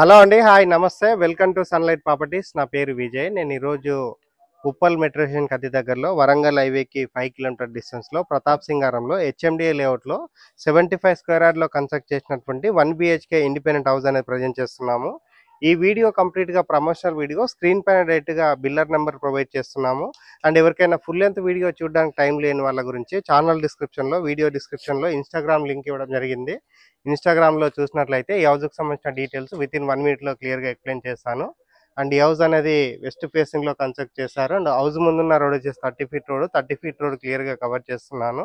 Hello అండి. Hi నమస్తే. Welcome to sunlight properties. నా పేరు విజయ్. నేను ఈరోజు ఉప్పల్ మెట్రో స్టేషన్‌కి అతి దగ్గరలో వరంగల్ హైవేకి 5 కిలోమీటర్ డిస్టెన్స్‌లో ప్రతాప్ సింగారంలో హెచ్ఎండిఏ లేఅవుట్‌లో 75 స్క్వేర్ యార్డ్‌లో కన్స్ట్రక్ట్ చేసినటువంటి 1 బీహెచ్‌కే ఇండిపెండెంట్ హౌస్ అనేది ప్రజెంట్ చేస్తున్నాము. ఈ వీడియో కంప్లీట్‌గా ప్రమోషనల్ వీడియో. స్క్రీన్ పైన డైరెక్ట్‌గా బిల్డర్ నంబర్ ప్రొవైడ్ చేస్తున్నాము. అండ్ ఎవరికైనా ఫుల్ లెంత్ వీడియో చూడడానికి టైం లేని వాళ్ళ గురించి ఛానల్ డిస్క్రిప్షన్‌లో, వీడియో డిస్క్రిప్షన్‌లో ఇన్‌స్టాగ్రామ్ లింక్ ఇవ్వడం జరిగింది. ఇన్‌స్టాగ్రామ్‌లో చూసినట్లయితే ఈ హౌస్‌కి సంబంధించిన డీటెయిల్స్ వితిన్ 1 మినిట్‌లో క్లియర్‌గా ఎక్స్‌ప్లెయిన్ చేస్తాను. అండ్ ఈ హౌస్ అనేది వెస్ట్ ఫేసింగ్‌లో కన్స్ట్రక్ట్ చేశారు. అండ్ హౌస్ ముందున్న రోడ్ వచ్చేసి 30 ఫీట్ రోడ్. 30 ఫీట్ రోడ్ క్లియర్‌గా కవర్ చేస్తున్నాను.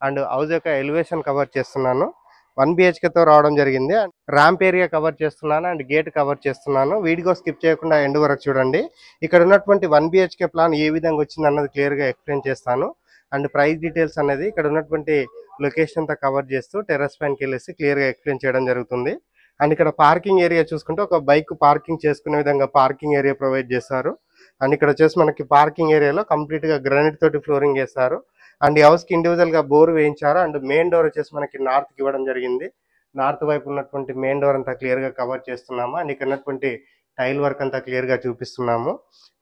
అండ్ హౌస్ యొక్క ఎలివేషన్ కవర్ చేస్తున్నాను. 1 బీహెచ్‌కేతో రావడం జరిగింది. ర్యాంప్ ఏరియా కవర్ చేస్తున్నాను అండ్ గేట్ కవర్ చేస్తున్నాను. వీడియో స్కిప్ చేయకుండా ఎండ్ వరకు చూడండి. ఇక్కడ ఉన్నటువంటి 1 బీహెచ్‌కే ప్లాన్ ఏ విధంగా వచ్చిందన్నది క్లియర్‌గా ఎక్స్‌ప్లెయిన్ చేస్తాను. అండ్ ప్రైస్ డీటెయిల్స్ అనేది ఇక్కడ ఉన్నటువంటి లొకేషన్ అంతా కవర్ చేస్తూ టెర్రస్ పైనకి వెళ్ళేసి క్లియర్‌గా ఎక్స్‌ప్లెయిన్ చేయడం జరుగుతుంది. అండ్ ఇక్కడ పార్కింగ్ ఏరియా చూసుకుంటే ఒక బైక్ పార్కింగ్ చేసుకునే విధంగా పార్కింగ్ ఏరియా ప్రొవైడ్ చేశారు. అండ్ ఇక్కడ వచ్చేసి మనకి పార్కింగ్ ఏరియాలో కంప్లీట్‌గా గ్రానైట్ తోటి ఫ్లోరింగ్ చేశారు. అండ్ ఈ హౌస్‌కి ఇండివిజువల్‌గా బోర్ వేయించారు. అండ్ మెయిన్ డోర్ వచ్చేసి మనకి నార్త్‌కి ఇవ్వడం జరిగింది. నార్త్ వైపు ఉన్నటువంటి మెయిన్ డోర్ అంతా క్లియర్‌గా కవర్ చేస్తున్నాము. అండ్ ఇక్కడ ఉన్నటువంటి టైల్ వర్క్ అంతా క్లియర్‌గా చూపిస్తున్నాము.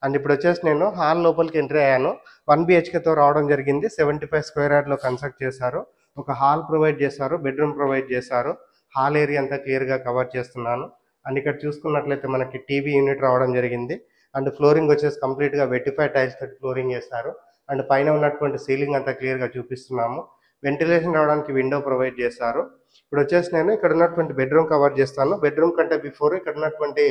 అండ్ ఇప్పుడు వచ్చేసి నేను హాల్ లోపలికి ఎంట్రీ అయ్యాను. 1 బీహెచ్‌కేతో రావడం జరిగింది. 75 స్క్వేర్ యార్డ్‌లో కన్స్ట్రక్ట్ చేశారు. ఒక హాల్ ప్రొవైడ్ చేశారు. బెడ్రూమ్ ప్రొవైడ్ చేశారు. హాల్ ఏరియా అంతా క్లియర్‌గా కవర్ చేస్తున్నాను. అండ్ ఇక్కడ చూసుకున్నట్లయితే మనకి టీవీ యూనిట్ రావడం జరిగింది. అండ్ ఫ్లోరింగ్ వచ్చేసి కంప్లీట్‌గా వెట్టిఫైడ్ టైల్స్ తోటి ఫ్లోరింగ్ చేశారు. అండ్ పైన ఉన్నటువంటి సీలింగ్ అంతా క్లియర్‌గా చూపిస్తున్నాము. వెంటిలేషన్ రావడానికి విండో ప్రొవైడ్ చేశారు. ఇప్పుడు వచ్చేసి నేను ఇక్కడ ఉన్నటువంటి బెడ్రూమ్ కవర్ చేస్తాను. బెడ్రూమ్ కంటే బిఫోర్ ఇక్కడ ఉన్నటువంటి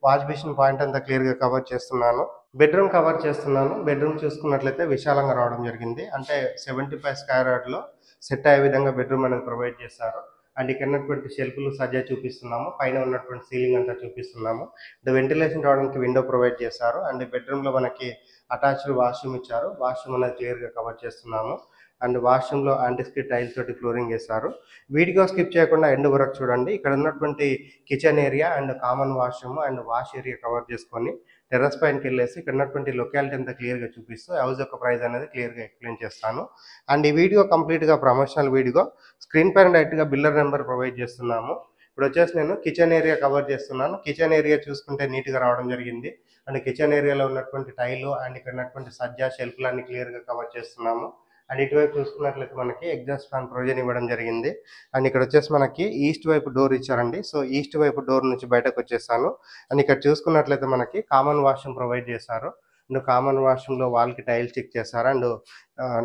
వాష్ బేసిన్ పాయింట్ అంతా క్లియర్‌గా కవర్ చేస్తున్నాను. బెడ్రూమ్ కవర్ చేస్తున్నాను. బెడ్రూమ్ చూసుకున్నట్లయితే విశాలంగా రావడం జరిగింది. అంటే 75 స్క్వేర్ యార్డ్‌లో సెట్ అయ్యే విధంగా బెడ్రూమ్ అనేది ప్రొవైడ్ చేశారు. అండ్ ఇక్కడ ఉన్నటువంటి షెల్ఫ్‌లు సజ్జా చూపిస్తున్నాము. పైన ఉన్నటువంటి సీలింగ్ అంతా చూపిస్తున్నాము. అండ్ వెంటిలేషన్ రావడానికి విండో ప్రొవైడ్ చేశారు. అండ్ బెడ్రూమ్‌లో మనకి అటాచ్డ్ వాష్‌రూమ్ ఇచ్చారు. వాష్‌రూమ్ అనేది క్లియర్‌గా కవర్ చేస్తున్నాము. అండ్ వాష్‌రూమ్‌లో యాంటిస్కిడ్ టైల్స్ తోటి ఫ్లోరింగ్ చేశారు. వీడియో స్కిప్ చేయకుండా ఎండ్ వరకు చూడండి. ఇక్కడ ఉన్నటువంటి kitchen area and common washroom and wash area cover చేసుకొని టెర్రస్ పైనకెళ్ళేసి ఇక్కడ ఉన్నటువంటి లొకాలిటీ అంతా క్లియర్‌గా చూపిస్తూ హౌస్ యొక్క ప్రైస్ అనేది క్లియర్‌గా ఎక్స్‌ప్లెయిన్ చేస్తాను. అండ్ ఈ వీడియో కంప్లీట్‌గా ప్రమోషనల్ వీడియో. స్క్రీన్ పైన డైరెక్ట్‌గా బిల్డర్ నెంబర్ ప్రొవైడ్ చేస్తున్నాము. ఇప్పుడు వచ్చేసి నేను కిచెన్ ఏరియా కవర్ చేస్తున్నాను. కిచెన్ ఏరియా చూసుకుంటే నీట్‌గా రావడం జరిగింది. అండ్ కిచెన్ ఏరియాలో ఉన్నటువంటి టైలు అండ్ ఇక్కడ ఉన్నటువంటి సజ్జా షెల్ఫ్‌లన్నీ క్లియర్‌గా కవర్ చేస్తున్నాము. అండ్ ఇటువైపు చూసుకున్నట్లయితే మనకి ఎగ్జాస్ట్ ఫ్యాన్ ప్రొవిజన్ ఇవ్వడం జరిగింది. అండ్ ఇక్కడ వచ్చేసి మనకి ఈస్ట్ వైపు డోర్ ఇచ్చారండి. సో ఈస్ట్ వైపు డోర్ నుంచి బయటకు వచ్చేసాను. అండ్ ఇక్కడ చూసుకున్నట్లయితే మనకి కామన్ వాష్రూమ్ ప్రొవైడ్ చేశారు. అండ్ కామన్ వాష్రూమ్‌లో వాల్‌కి టైల్స్ స్టిక్ చేశారు. అండ్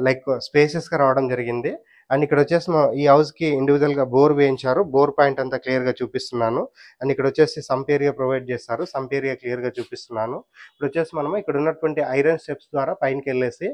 లైక్ స్పేసెస్‌గా రావడం జరిగింది. అండ్ ఇక్కడ వచ్చేసి ఈ హౌస్‌కి ఇండివిడ్యువల్‌గా బోర్ వేయించారు. బోర్ పాయింట్ అంతా క్లియర్‌గా చూపిస్తున్నాను. అండ్ ఇక్కడ వచ్చేసి సంప్ ఏరియా ప్రొవైడ్ చేశారు. సంప్ ఏరియా క్లియర్‌గా చూపిస్తున్నాను. ఇప్పుడు వచ్చేసి మనము ఇక్కడ ఉన్నటువంటి ఐరన్ స్టెప్స్ ద్వారా పైనకెళ్ళేసి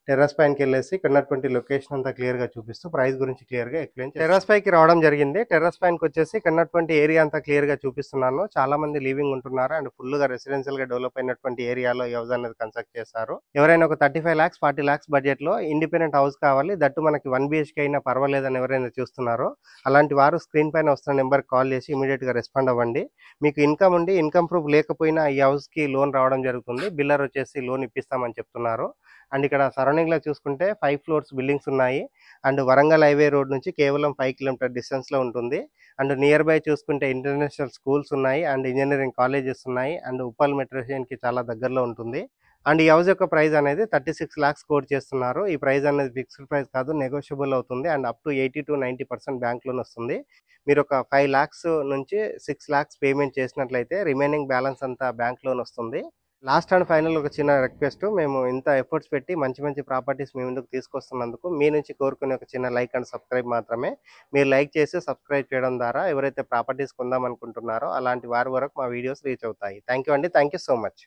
టెర్రస్ పైనకెళ్ళేసి ఇక్కడ ఉన్నటువంటి లొకేషన్ అంతా క్లియర్‌గా చూపిస్తూ ప్రైస్ గురించి క్లియర్‌గా ఎక్స్‌ప్లెయిన్ టెర్రస్ పైకి రావడం జరిగింది. టెర్రస్ పైనకొచ్చేసి ఇక్కడ ఉన్నటువంటి ఏరియా అంతా క్లియర్‌గా చూపిస్తున్నాను. చాలా మంది లివింగ్ ఉంటున్నారు. అండ్ ఫుల్‌గా రెసిడెన్షియల్‌గా డెవలప్ అయినటువంటి ఏరియాలో ఈ హౌస్ అనేది కన్స్ట్రక్ట్ చేశారు. ఎవరైనా ఒక 35 లాక్స్, 40 లాక్స్ బడ్జెట్‌లో ఇండిపెండెంట్ హౌస్ కావాలి. దట్టు మనకి 1 బీహెచ్‌కే అయినా పర్వాలేదని ఎవరైనా చూస్తున్నారో అలాంటి వారు స్క్రీన్ పైన వస్తున్న నెంబర్‌కి కాల్ చేసి ఇమ్మీడియేట్‌గా రెస్పాండ్ అవ్వండి. మీకు ఇన్‌కమ్ ఉండి ఇన్‌కమ్ ప్రూఫ్ లేకపోయినా ఈ హౌస్‌కి లోన్ రావడం జరుగుతుంది. బిల్డర్ వచ్చేసి లోన్ ఇప్పిస్తామని చెప్తున్నారు. అండ్ ఇక్కడ సరౌండింగ్‌లో చూసుకుంటే 5 ఫ్లోర్స్ బిల్డింగ్స్ ఉన్నాయి. అండ్ వరంగల్ హైవే రోడ్ నుంచి కేవలం 5 కిలోమీటర్ డిస్టెన్స్‌లో ఉంటుంది. అండ్ నియర్ బై చూసుకుంటే ఇంటర్నేషనల్ స్కూల్స్ ఉన్నాయి. అండ్ ఇంజినీరింగ్ కాలేజెస్ ఉన్నాయి. అండ్ ఉప్పల్ మెట్రో స్టేషన్‌కి చాలా దగ్గరలో ఉంటుంది. అండ్ ఈ హౌస్ యొక్క ప్రైస్ అనేది 36 లాక్స్ కోట్ చేస్తున్నారు. ఈ ప్రైస్ అనేది ఫిక్స్డ్ ప్రైస్ కాదు, నెగోషియబుల్ అవుతుంది. And up to 80-90% bank loan వస్తుంది. మీరు ఒక 5 లాక్స్ నుంచి 6 లాక్స్ పేమెంట్ చేసినట్లయితే రిమైనింగ్ బ్యాలెన్స్ అంతా బ్యాంక్ లోన్ వస్తుంది. లాస్ట్ అండ్ ఫైనల్ ఒక చిన్న రిక్వెస్ట్. మేము ఇంత ఎఫర్ట్స్ పెట్టి మంచి మంచి ప్రాపర్టీస్ మీ ముందుకు తీసుకొస్తున్నందుకు మీ నుంచి కోరుకునే ఒక చిన్న లైక్ అండ్ సబ్స్క్రైబ్ మాత్రమే. మీరు లైక్ చేసి సబ్స్క్రైబ్ చేయడం ద్వారా ఎవరైతే ప్రాపర్టీస్ కొందామనుకుంటున్నారో అలాంటి వారి వరకు మా వీడియోస్ రీచ్ అవుతాయి. థ్యాంక్ యూ అండి. Thank you so much.